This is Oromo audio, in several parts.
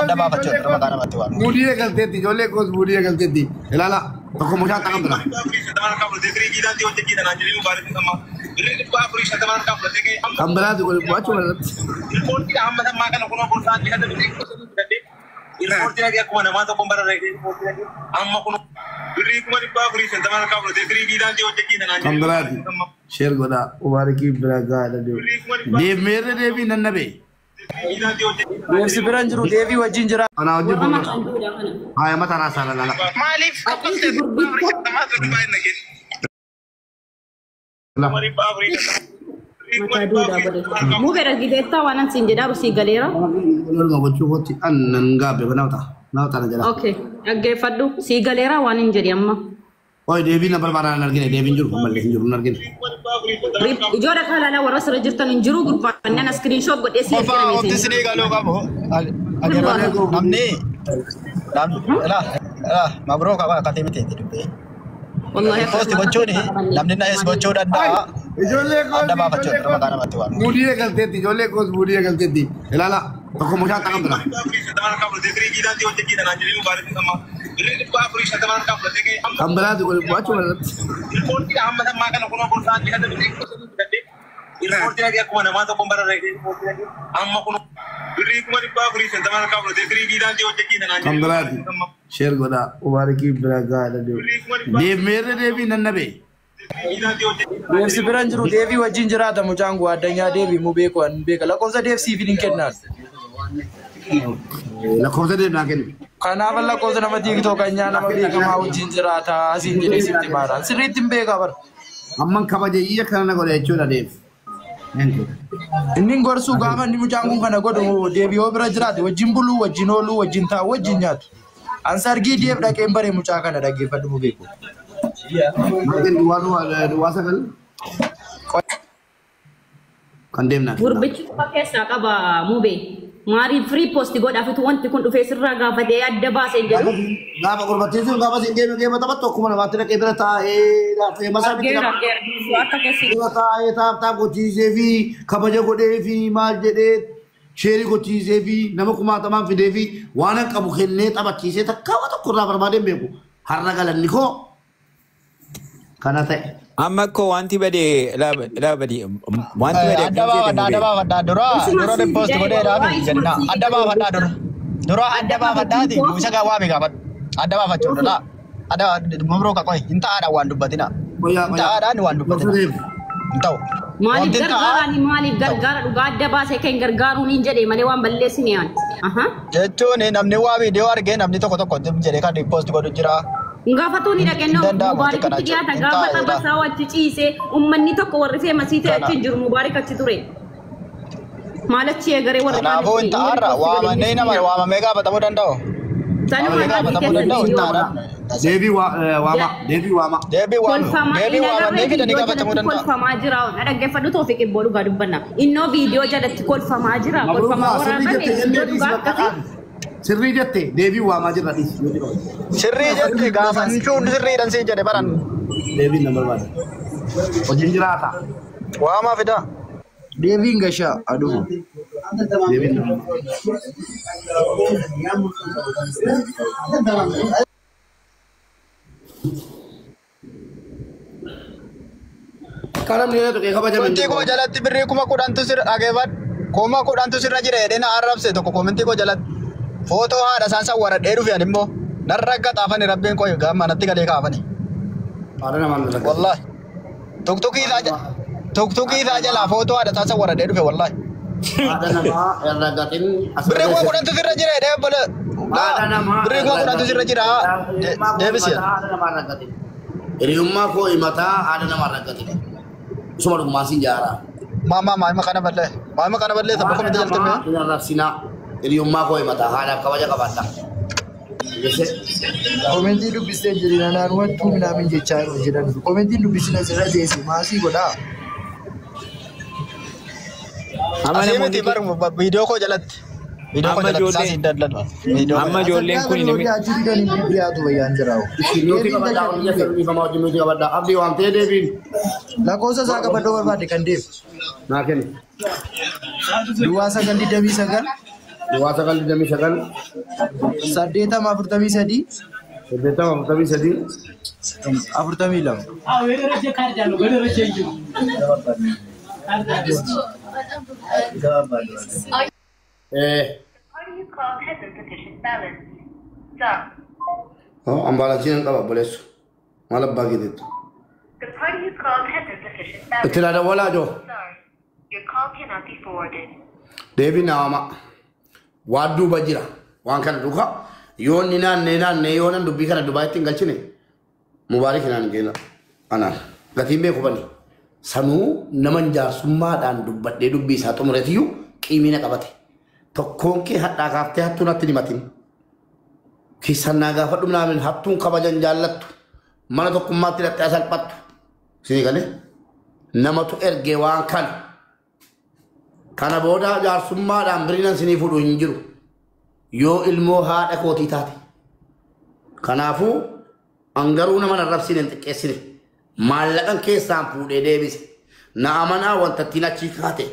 Ada apa faccio? Terima kasih mati wan. Mulia galtetti, jolle cos mulia galtetti. Ilala, tokko mushaa takam bira. Kambira tu kau buat cuma. Kambira tu. Share goda, umar ki beraga ada dia. Dia mere dia भी नन्ना बे. Dev seberan juru Devi wajin jera. Anak wajib bukan. Ayah mata rasa lala. Malif, apa sih? Mata duda boleh. Mungkin lagi deta wanan sinjeda rusi galera. Lalu nggak bocor hoti an nggak be kenapa ta najala. Okay, agak fadu si galera wanin jadi amma. Oh Devi nampak mana nargin Devi juru kembali juru nargin. Ijora kalau ada waras register juru grup anda screenshot buat esi. Oh, di sini kalau kamu ada namni, lah, mabro kamu kata miti itu. Wallahi Post bocor ni, namni naik bocor dan dah. Jolle cos. Ada apa bocor? Terima kasih mati wan. Mulia galtetti, jolle cos mulia galtetti. Ilala, tokko mushaa takam bira. Kambira tu kau buat cuma. Kambira tu. Share goda, umar ki beraga ada dia. Dia mere dia भी नन्ना बे. Dev seberan juru Devi wajin jera ta mujangu adanya Devi mu beko an beka la konsa Dev CV din kenna. La cosa dia nakin. Kana balla konsa nama TikTok kanya nama beka ma wajin jera ta asin jere sitti mara. Siritim beka bar. Amman kabaje iya kana gore chula Dev. Inni gorsu gama ni mujangu kana godo Devi obra jera ta wajin bulu wajin olu wajin ta wajin nyat. Ansar gi Dev da kembare mucha kana da gefa du beko. Mungkin dua sekali. Condemn na. Burbichi pakai saka ba mube. Mari free post go da fitu wanti kun face raga ba de adda ba sai jero. Gaba gurbati su gaba sin game mata batto kuma na batira ke ta la fe masa bi Gera suata ke si. ta ta ko cheeze vi khabaje ko de vi mal de sheri ko cheeze vi nama kuma tamam fi de vi wana kabu khilne ta cheeze ta kawa to kurra barbade beku harra galan niko kana ta amma ko wanti bade la bade wanti bade Ada apa dora de post ko de rabi janna. Ada apa dora ada apa di bisa ka wabi kapat. Ada apa faccio dora. Ada mabro ka koi inta ada wan dubatina. Inta ada wan dubatina. Entau. Malif gargara ni malif gargara duga adda ba sai kan gargaru ni jade male wan balle sini an. Aha. Jecho ne namni wabi de warge namni to ko jere ka di post ko jira. Ngafatu ni da kenno mubarak tiya ta gafata basawa cicise ummanni tokko warri fe masite atti jur mubarak atti ture malachi gare warri na bo inta arra wa ma nei na wa ma mega batamu dandao tani wa batamu dandao inta arra Devi wama Devi wa ma nei da ni ga batamu dandao kol fama jira ada gefadu to fike bolu ga dubbanna inno video jadatti kol fama jira kol fama warra bane sirri jette Devi wama jira dis sirri jette gafa nchun sirri dan si jade baran Devi number 1 wajin jirata wa ma fida Devi ngasha aduh. Devi karam ni to ke khaba jamin Komenti ko jalatti birri kuma kudantu sir agebat koma kudantu sir jire dena arab se to komenti ko jalat foto hada sansa wara deru fi animbo narraga tafani rabben ko gamma natti gade ka afani arana man wallahi tuktuki saja la foto hada sansa wara deru fi wallahi ada nama yang ragatin birri ko kudantu sir jire de bala ada nama birri ko kudantu sir jira de bisi ada nama ragatin iri umma ko imata ada nama ragatin semua masih jarang mama makana balle sabko komenti jalte me ina rafsina iri umma ko imata hada kawaja kabata Komenti dubbiste jirina na ruwan tumina min je chairo jiran komenti dubbisina sira je si masi goda Asimiti bar video ko jalat video ko jalat sasi dadlan video amma jollen kun ni ajiri kan bibiya to bayan jirawo Yoki kabada ya serbi kama jumi kabada abdi wante Devi la cosa saga bado ba de kan Dev naken dua sagan di Devi sagan Duwwaa sagal digdamii sagal. 843 843 42. Ambalachiin qaba boleessu. Maal abbaa geetettu. Itti laada walaa joo. Deebii naama. Waan duuba jira. Waan kana dhuka. Yoon ni naannee yoonan dubbii kana Dubaayitti hin galchine. Mubaarik naan geela. Anaan. Gatiin beeku bani. Sanuu nama jaarsummaadhaan dubbadhee dubbii isaa xumureetiyyuu qiimina qabate. Tokkoon kee hadhaa kaaftee hattuun hatti himatin. Kisannaa gaafa dhumnaamin hattuun kabajan jaallattu. Mana tokkummaatti hidhattee salphattu. Sini galee namatu ergee waan kana booda jaarsummaadhaan biriinan sinii fudhu hin jiru. Yoo ilmoo haadha kootii taate. Kanaafuu angaruu nama narrabsiin hin xiqqeessine. Maallaqan keessaan fuudhee deebise. Na amanaa wanta ittiin achii kaate.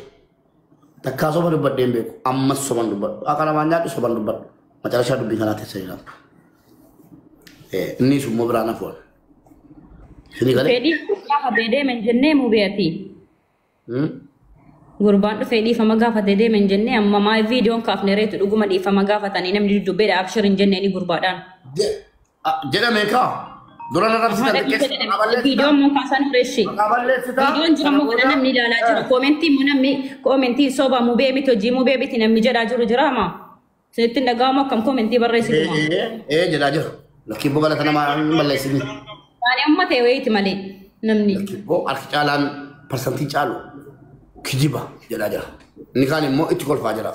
Takkaa soba dubbadheen beeku. Ammas soban dubbadhu. Akka namaan nyaadhu soban dubbadhu. Macarashaa dubbii kanaa teessa jedhamtu. Inni sun immoo biraan hafuun. Fedhii gaafa deemen jennee mubeeti. Gurbaan dhufee dhiifama gaafate deemen jennee amma maa viidiyoon kaafne reetu dhuguma dhiifama gaafatanii namni duddubbee abshir hin jenneeni gurbaadhaan. Jedhame kaa dura narrabsitan viidiyoon mun kaasan hureeshi. Viidiyoon jira moo kana namni ilaalaa jiru koomentii moo namni koomentii soba mubee miti hojii mubee miti namni jedhaa jiru jira maa. Sinitti dhaga'amu akkam koomentii barreessitu maa. Jedhaa jira. Lakkii boga lata namaa balleessini. Ani amma ta'e wayiiti malee namni. Boo harki caalaan parsantii caalu kijiba jedhaa jira. Inni kaan immoo itti kolfaa jira.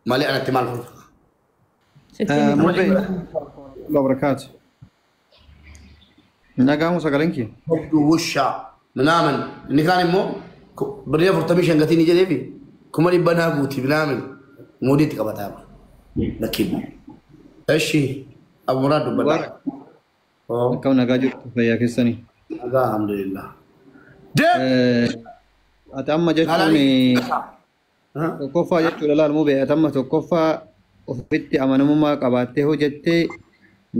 Malee anatti maal kolfaa. Mubee labarakaatu. Nagaamu sagalenki. Wushaa minaamin inni kaan immoo birrii 45 gatii ni jedheefi 100 naa guuti minaamin mudiitti qabataa. Lakkii. Eshi aburaa dubbadha. Akkam nagaa jirtu fayyaa keessanii. Nagaa alhamdulillah. Ati amma jechuun tokkoffaa jechuudha laal mubee ati amma tokkoffaa ofitti amanamummaa qabaattee hojjettee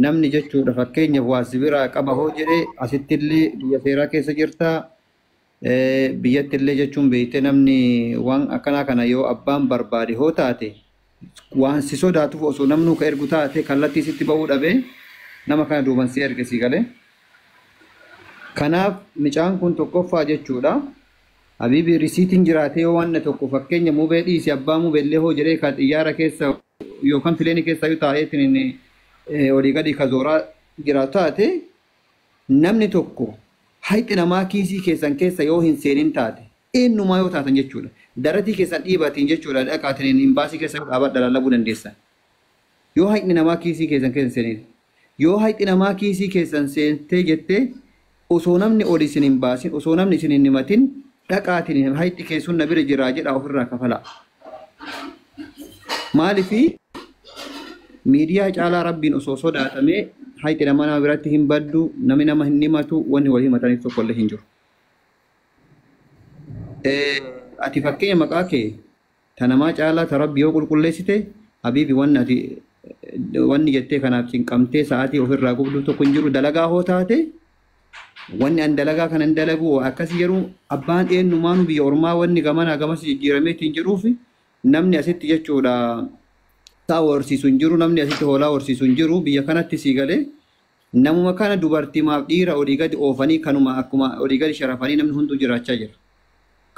namni jechuudha fakkeenyaaf waa sibiraa qaba hoo jedhee asittillee biyya seeraa keessa jirtaa biyyattillee jechuun beektee namni waan akkanaa kana yoo abbaan barbaade hoo taate waan si sodaatuuf osoo namnuu ka ergu taate kallattii sitti ba'uu dhabee nama kana duuban si erge si galee. Kanaaf micaan kun tokkoffaa jechuudha. Habibi risiitiin jiraatee yoo waan tokko fakkeenya mubee dhiisi abbaa mubeellee hoo jedhee ka xiyyaara keessa yookaan fileeni keessa yoo taa'eetiin olii gadi ka zooraa jiraatu taate namni tokko hayxi namaa kiisii keessan keessa yoo hin seenin taate eenyumaa yoo taatan jechuudha. Daratii keessan dhiibatiin jechuudha dhaqaatiin imbaasii keessa dhaabadha lallabuu dandeessan. Yoo hayxi namaa kiisii keessan keessa seenin yoo hayxi namaa kiisii keessan seentee jettee osoo namni oli isin hin baasin osoo namni isin hin himatin dhaqaatiin hayxi keessun na bira jiraa jedhaa ofirraa kafalaa. Maaliifi miidiyaa caalaa rabbiin osoo sodaatamee hayxi nama biratti hin baddu namni nama hin himatu wanni wal himataniif tokkollee hin jiru. Ati fakkeenya maqaa kee ta namaa caalaa ta rabbi yoo qulqulleessite habiibi wanni jettee kanaaf cinqamtee sa'aatii ofirraa gubduu tokko hin jiru dalagaa hoo taate wanni an dalagaa kan hin dalagu akkasii yeroo abbaan eenyumaanu biyya ormaa wanni gamanaa gamas jijjiirameetiin jiruuf namni asitti jechuudha saa horsiisu hin jiru namni asitti hoolaa horsiisu hin jiru biyya kanatti sii galee namuma kana dubartimaaf dhiira olii gadi oofanii kanuma akkuma olii gadi sharafanii namni hunduu jiraachaa jira.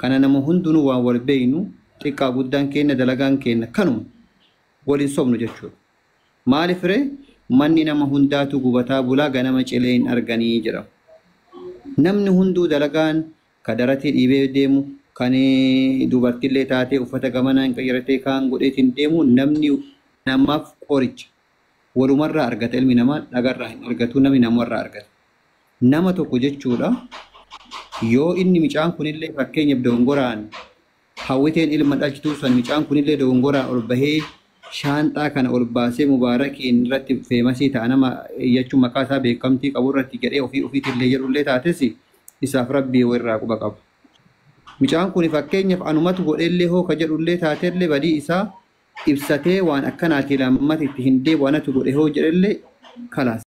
Kana nama hundinuu waan wal beeynu xiqqaa guddaan keenya dalagaan keenya kanuma waliin sobnu jechuudha. Maaliif ree manni nama hundaatu gubataa bulaa ganama cilee hin arganii jira. Namni hunduu dalagaan ka daratii dhiibee deemu kan dubartillee taatee uffata gamanaa hin qayyaratee kaan godheetiin deemu namni namaaf qoricha walumarraa argata ilmi namaa dhagarraa hin argatu namni namarraa argata. Nama tokko jechuudha yoo inni micaan kunillee fakkeenyaaf dogongoraan hawwiteen ilma dhalchituu san micaan kunillee dogongoraan ol bahee shaanxaa kana ol baasee mubaarakiin irratti feemasii ta'a nama jechuun maqaa isaa beekamtii qabu irratti jedhee ofiitillee jedhullee taates isaaf rabbii irraa quba qabu. Micaan kun fakkeenyaaf anumatu godheellee hoo ka jedhullee taateellee badii isaa ibsatee waan akkanaati lammat itti hin deebi'anatu godhe hoo jedhellee kalaas.